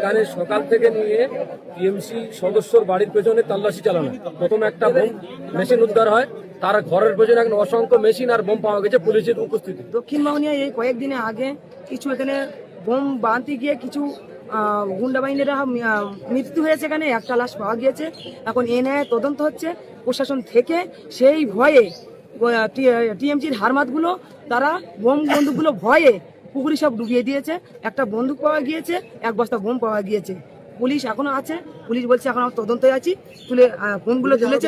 এখানে সকাল থেকে নিয়ে টিএমসি সদস্যর বাড়ির পেছনে তল্লাশি চালানো। প্রথমে একটা বোম মেশিন উদ্ধার হয়, তার ঘরের পেছনে এখন অসংখ্য মেশিন আর বোম পাওয়া গেছে পুলিশের উপস্থিতি। দক্ষিণ বাংলায় এই কয়েকদিনে আগে কিছু এখানে বোম বাঁধতে গিয়ে কিছু গুন্ডা বাহিনীরা মৃত্যু হয়েছে, এখানে একটা লাশ পাওয়া গিয়েছে। এখন এনআইএ তদন্ত হচ্ছে। প্রশাসন থেকে সেই ভয়ে টিএমসির হারমাতগুলো তারা বোম বন্দুকগুলো ভয়ে পুকুরি সব ডুবিয়ে দিয়েছে। একটা বন্দুক পাওয়া গিয়েছে, এক বস্তা বোম পাওয়া গিয়েছে। পুলিশ এখনো আছে, পুলিশ বলছে এখন আমরা তদন্তে আছি। বোমগুলো তুলেছে,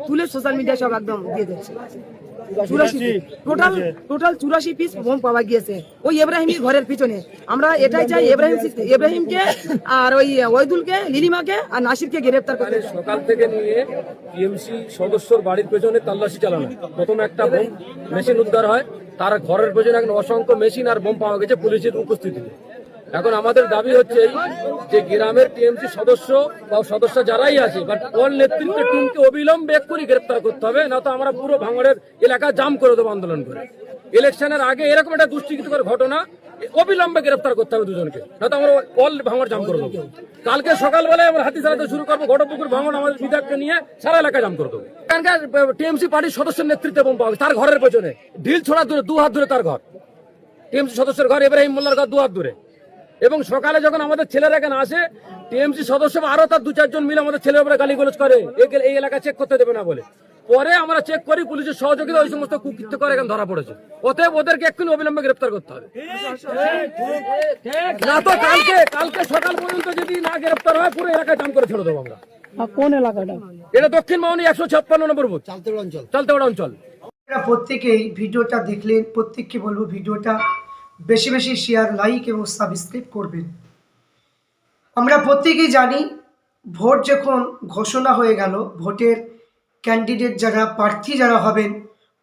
তুলে সোশ্যাল মিডিয়ায় সব একদম দিয়ে দিচ্ছে। টোটাল 84 পিস বোম পাওয়া গিয়েছে ওই ইব্রাহিমের ঘরের পিছনে। আমরা এটাই চাই ইব্রাহিমকে আর ওই ওয়াইদুলকে, লিলিমাকে আর নাসিরকে গ্রেফতার করতে। সকাল থেকে নিয়ে টিএমসি সদস্যর বাড়ির পেছনে তল্লাশি চালানো। প্রথমে একটা বোম মেশিন উদ্ধার হয়, তার ঘরের পেছনে এখন অসংখ্য মেশিন আর বোম পাওয়া গেছে পুলিশের উপস্থিতিতে। এখন আমাদের দাবি হচ্ছে যে গ্রামের টিএমসি সদস্য বা সদস্য যারাই আছে বাট ওর নেতৃত্বে টিমকে অবিলম্বে এক্ষুনি গ্রেপ্তার করতে হবে, না তো আমরা পুরো ভাঙড়ের এলাকা জাম করে দেবো আন্দোলন করে। ইলেকশনের আগে এরকম একটা দুষ্কৃতিকর ঘটনা, অবিলম্বে গ্রেপ্তার করতে হবে দুজনকে, না তো আমরা অল ভাঙড় জাম করে দেবো। কালকে সকালবেলায় আমরা হাতি চালাতে শুরু করবো, ঘটপুকুর ভাঙড় আমাদের বিধায়ককে নিয়ে সারা এলাকা জাম করে দেবো। এখানকার টিএমসি পার্টির সদস্যের নেতৃত্বে বোম পাওয়া গেছে তার ঘরের পেছনে, ঢিল ছোড়া দূরে 2 হাত দূরে তার ঘর, টিএমসি সদস্যের ঘর, ইব্রাহিম মোল্লার ঘর 2 হাত দূরে। এবং সকালে যখন আমাদের ছেলেরা এখানে আসে, টিএমসি সদস্য আরো তার 2-4 জন মিলে আমাদের ছেলের উপরে গালিগালাজ করে, এই এলাকা চেক করতে দেবে না বলে। পরে আমরা চেক করি, পুলিশের সহযোগিতা ওই সমস্ত কুকৃত্য করে এখানে ধরা পড়েছে। অতএব ওদেরকে এক্ষুনি অবিলম্বে গ্রেপ্তার করতে হবে, না তো কালকে সকাল পর্যন্ত যদি না গ্রেপ্তার হয় পুরো এলাকায় জাম করে ছেড়ে দেবো আমরা। কোন এলাকাটা? এটা দক্ষিণ বাউনি 156 নম্বর বুথ, চালতেওড়া অঞ্চল। প্রত্যেকেই ভিডিওটা দেখলেন, প্রত্যেককে বলবো ভিডিওটা বেশি বেশি শেয়ার, লাইক এবং সাবস্ক্রাইব করবেন। আমরা প্রত্যেকেই জানি ভোট যখন ঘোষণা হয়ে গেল, ভোটের ক্যান্ডিডেট যারা, প্রার্থী যারা হবেন,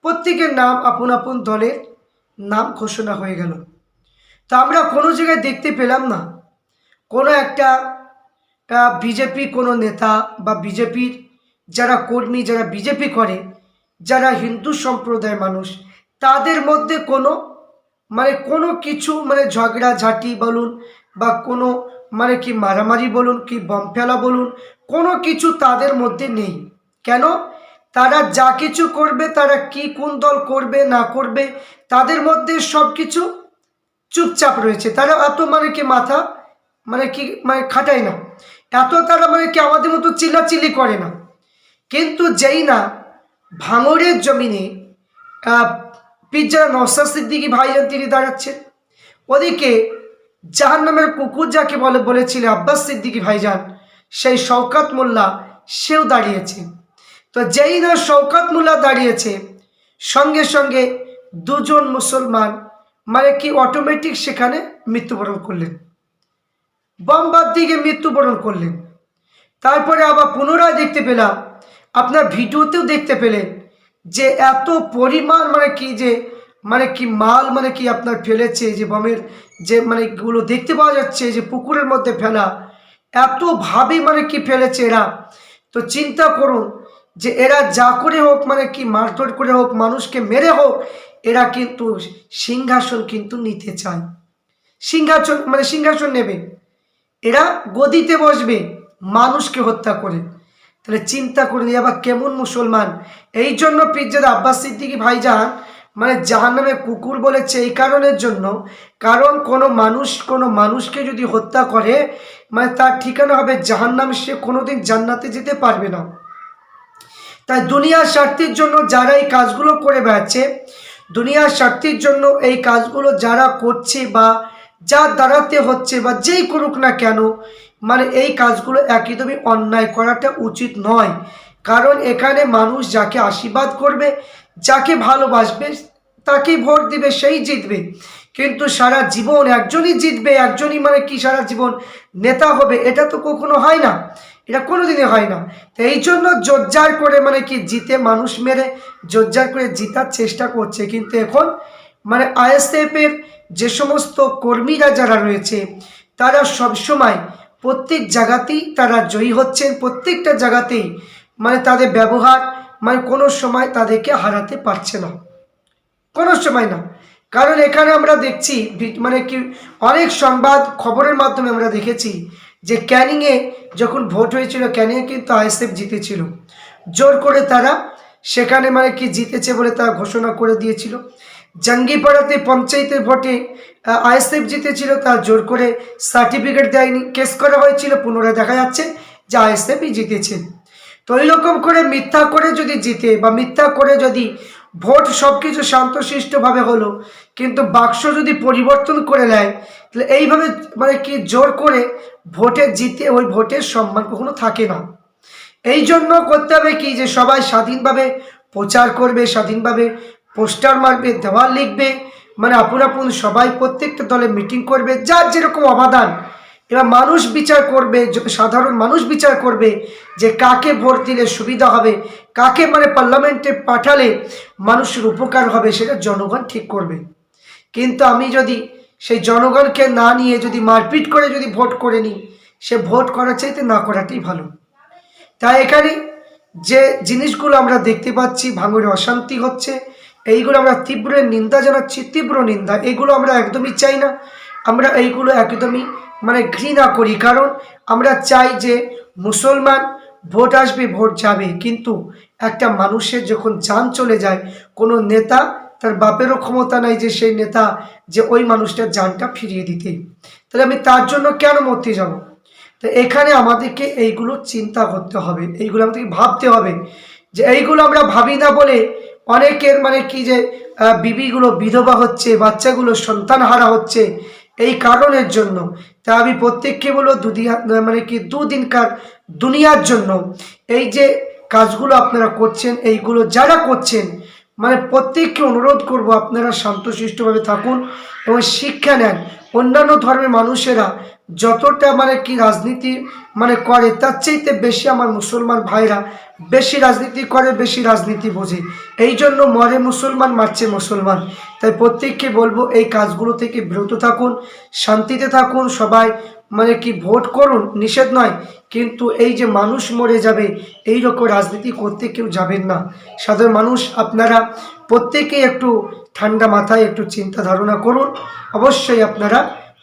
প্রত্যেকের নাম আপন আপন দলের নাম ঘোষণা হয়ে গেল। তা আমরা কোনো জায়গায় দেখতে পেলাম না কোনো একটা বিজেপি কোনো নেতা বা বিজেপির যারা কর্মী, যারা বিজেপি করে, যারা হিন্দু সম্প্রদায়ের মানুষ, তাদের মধ্যে কোনো কিছু ঝগড়াঝাটি বলুন বা কোনো কি মারামারি বলুন, কি বম ফেলা বলুন, কোনো কিছু তাদের মধ্যে নেই। কেন? তারা যা কিছু করবে, তারা কোন দল করবে না করবে, তাদের মধ্যে সব কিছু চুপচাপ রয়েছে। তারা এত মাথা খাটায় না, এত তারা আমাদের মতো চিল্লাচিল্লি করে না। কিন্তু যেই না ভাঙড়ের জমিনে পিজ্জা নওশাদ সিদ্দিকী ভাইজান তিনি দাঁড়াচ্ছেন, ওদিকে জাহান্নামের কুকুর যাকে বলেছিল আব্বাস সিদ্দিকী ভাইজান, সেই শওকত মোল্লা সেও দাঁড়িয়েছে। তো যেই না শওকত মোল্লা দাঁড়িয়েছে, সঙ্গে সঙ্গে দুজন মুসলমান অটোমেটিক সেখানে মৃত্যুবরণ করলেন, বোমবাদ দিকে মৃত্যুবরণ করলেন। তারপরে আবার পুনরায় দেখতে পেলাম, আপনার ভিডিওতেও দেখতে পেলেন যে এত পরিমাণ মাল আপনার ফেলেছে, যে বোমের যে গুলো দেখতে পাওয়া যাচ্ছে যে পুকুরের মধ্যে ফেলা, এতভাবে ফেলেছে এরা। তো চিন্তা করুন যে এরা যা করে হোক মারধর করে হোক, মানুষকে মেরে হোক, এরা কিন্তু সিংহাসন কিন্তু নিতে চায়, সিংহাসন নেবে, এরা গদিতে বসবে মানুষকে হত্যা করে। তাহলে চিন্তা করুন আবার কেমন মুসলমান। এই জন্য পিজ্জার আব্বাস সিদ্দিকী ভাইজান জাহান্নামে কুকুর বলেছে এই কারণের জন্য, কারণ কোনো মানুষকে যদি হত্যা করে তার ঠিকানা হবে জাহান্নাম, সে কোনোদিন জান্নাতে যেতে পারবে না। তাই দুনিয়ার স্বার্থের জন্য যারা এই কাজগুলো করে বেড়াচ্ছে, দুনিয়ার স্বার্থের জন্য এই কাজগুলো যারা করছে বা যা দাঁড়াতে হচ্ছে বা যেই করুক না কেন, এই কাজগুলো একদমই অন্যায় করাটা উচিত নয়। কারণ এখানে মানুষ যাকে আশীর্বাদ করবে, যাকে ভালোবাসবে, তাকেই ভোট দিবে, সেই জিতবে। কিন্তু সারা জীবন একজনই জিতবে, একজনই সারা জীবন নেতা হবে, এটা তো কখনো হয় না, এটা কোনোদিনই হয় না। তো এই জন্য জোরজার করে জিতে, মানুষ মেরে জোরজার করে জিতার চেষ্টা করছে। কিন্তু এখন আইএসএফের যে সমস্ত কর্মীরা যারা রয়েছে, তারা সবসময় প্রত্যেক জায়গাতেই তারা জয়ী হচ্ছেন, প্রত্যেকটা জায়গাতেই তাদের ব্যবহার কোনো সময় তাদেরকে হারাতে পারছে না, কোনো সময় না। কারণ এখানে আমরা দেখছি মানে কি অনেক সংবাদ খবরের মাধ্যমে আমরা দেখেছি যে ক্যানিংয়ে যখন ভোট হয়েছিল, ক্যানিংয়ে কিন্তু আইএসএফ জিতেছিল, জোর করে তারা সেখানে মানে কি জিতেছে বলে তারা ঘোষণা করে দিয়েছিল। জঙ্গিপাড়াতে পঞ্চায়েতের ভোটে আইএসএফ জিতেছিল, তার জোর করে সার্টিফিকেট দেয়নি, কেস করা হয়েছিল, পুনরায় দেখা যাচ্ছে যে আইএসএফই জিতেছে। তো এইরকম করে মিথ্যা করে যদি জিতে বা মিথ্যা করে যদি ভোট সব কিছু শান্তশিষ্টভাবে হলো, কিন্তু বাক্স যদি পরিবর্তন করে নেয়, তাহলে এইভাবে মানে কি জোর করে ভোটে জিতে ওই ভোটের সম্মান কখনো থাকে না। এই জন্য করতে হবে কি যে সবাই স্বাধীনভাবে প্রচার করবে, স্বাধীনভাবে পোস্টার মারবে, দেওয়াল লিখবে, মানে আপন আপন সবাই প্রত্যেকটা দলে মিটিং করবে, যার যেরকম অবদান। এবার মানুষ বিচার করবে, সাধারণ মানুষ বিচার করবে যে কাকে ভোট দিলে সুবিধা হবে, কাকে মানে পার্লামেন্টে পাঠালে মানুষের উপকার হবে, সেটা জনগণ ঠিক করবে। কিন্তু আমি যদি সেই জনগণকে না নিয়ে যদি মারপিট করে যদি ভোট করে নিই, সে ভোট করার চাইতে না করাটাই ভালো। তাই এখানে যে জিনিসগুলো আমরা দেখতে পাচ্ছি, ভাঙড়ে অশান্তি হচ্ছে, এইগুলো আমরা তীব্র নিন্দা জানাচ্ছি, তীব্র নিন্দা। এগুলো আমরা একদমই চাই না, আমরা এইগুলো একদমই মানে ঘৃণা করি। কারণ আমরা চাই যে মুসলমান ভোট আসবে, ভোট যাবে, কিন্তু একটা মানুষের যখন জান চলে যায়, কোনো নেতা তার বাপেরও ক্ষমতা নাই যে সেই নেতা যে ওই মানুষটার জানটা ফিরিয়ে দিতে, তাহলে আমি তার জন্য কেন মরতে যাব? তো এখানে আমাদেরকে এইগুলো চিন্তা করতে হবে, এইগুলো আমাদেরকে ভাবতে হবে। যে এইগুলো আমরা ভাবি না বলে অনেকের মানে কি যে বিবিগুলো বিধবা হচ্ছে, বাচ্চাগুলো সন্তান হারা হচ্ছে এই কারণের জন্য। তা আমি প্রত্যেককে বলবো মানে কি দুদিনকার দুনিয়ার জন্য এই যে কাজগুলো আপনারা করছেন, এইগুলো যারা করছেন মানে প্রত্যেককে অনুরোধ করব আপনারা শান্তশিষ্টভাবে থাকুন এবং শিক্ষা নেন। অন্যান্য ধর্মের মানুষেরা যতটা মানে কি রাজনীতি মানে করে, তার চাইতে বেশি আমার মুসলমান ভাইরা বেশি রাজনীতি করে, বেশি রাজনীতি বোঝে। এই জন্য মরে মুসলমান, মারছে মুসলমান। তাই প্রত্যেককে বলবো এই কাজগুলো থেকে বিরত থাকুন, শান্তিতে থাকুন, সবাই মানে কি ভোট করুন, নিষেধ নয়, কিন্তু এই যে মানুষ মরে যাবে এই রকম রাজনীতি করতে কেউ যাবেন না। সাধারণ মানুষ আপনারা প্রত্যেকেই একটু ঠান্ডা মাথায় একটু চিন্তা ধারণা করুন, অবশ্যই আপনারা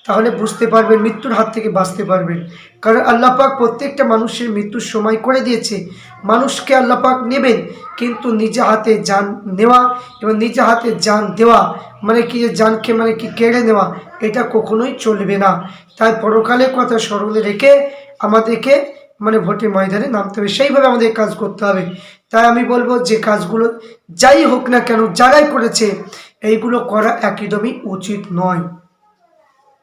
তাহলে বুঝতে পারবেন, মৃত্যুর হাত থেকে বাঁচতে পারবেন। কারণ আল্লাহ পাক প্রত্যেকটা মানুষের মৃত্যুর সময় করে দিয়েছে, মানুষকে আল্লাহ পাক নেবেন, কিন্তু নিজে হাতে জান নেওয়া এবং নিজে হাতে জান দেওয়া মানে কি যে জানকে মানে কি কেড়ে নেওয়া, এটা কখনোই চলবে না। তাই পরকালের কথা স্মরণে রেখে আমাদেরকে মানে ভোটের ময়দানে নামতে হবে, সেইভাবে আমাদের কাজ করতে হবে। তাই আমি বলবো যে কাজগুলো যাই হোক না কেন, যারাই করেছে এইগুলো করা একদমই উচিত নয়।